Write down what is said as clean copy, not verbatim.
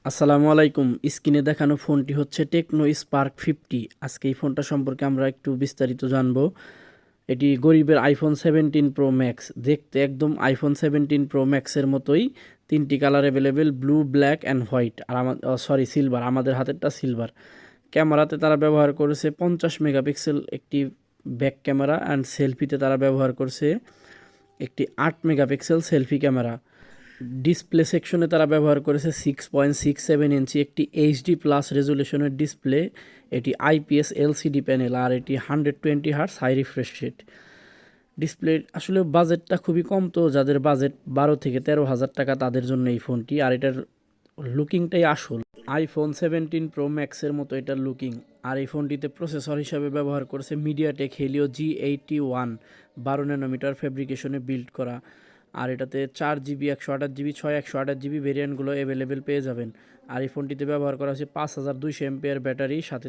আসসালামু আলাইকুম। স্ক্রিনে দেখানো ফোনটি হচ্ছে টেকনো স্পার্ক 50। আজকে এই ফোনটা সম্পর্কে আমরা একটু বিস্তারিত জানবো। এটি গরিবের আইফোন 17 প্রো ম্যাক্স। দেখতে একদম আইফোন 17 প্রো ম্যাক্সের মতোই। তিনটি colour available, blue, black and white. আর সিলভার। আমাদের হাতেরটা সিলভার। ক্যামেরাতে তারা ব্যবহার করেছে 50 মেগাপিক্সেল একটি ব্যাক ক্যামেরা, অ্যান্ড সেলফিতে তারা ব্যবহার করছে একটি 8 মেগাপিক্সেল সেলফি ক্যামেরা। ডিসপ্লে সেকশনে তারা ব্যবহার করেছে 6.67 ইঞ্চি একটি এইচডি প্লাস রেজুলেশনের ডিসপ্লে। এটি আইপিএস এলসিডি প্যানেল, আর এটি 120 hertz high refresh rate. Display আসলে বাজেটটা খুবই কম, তো যাদের বাজেট 12 থেকে 13 হাজার টাকা তাদের জন্য এই ফোনটি। আর এটার লুকিংটাই আসল আইফোন 17 প্রো ম্যাক্সের মতো এটার লুকিং। আর এই ফোনটিতে প্রসেসর হিসাবে ব্যবহার করেছে মিডিয়াটেক হেলিও G81, 12 ন্যানোমিটার ফেব্রিকেশনে বিল্ড করা। আর এটাতে 4 জিবি, 128 জিবি, 128 জিবি ভেরিয়েন্টগুলো অ্যাভেলেবেল পেয়ে যাবেন। আর এই ফোনটিতে ব্যবহার করা হয়েছে 5200 এমপিআর ব্যাটারি, সাথে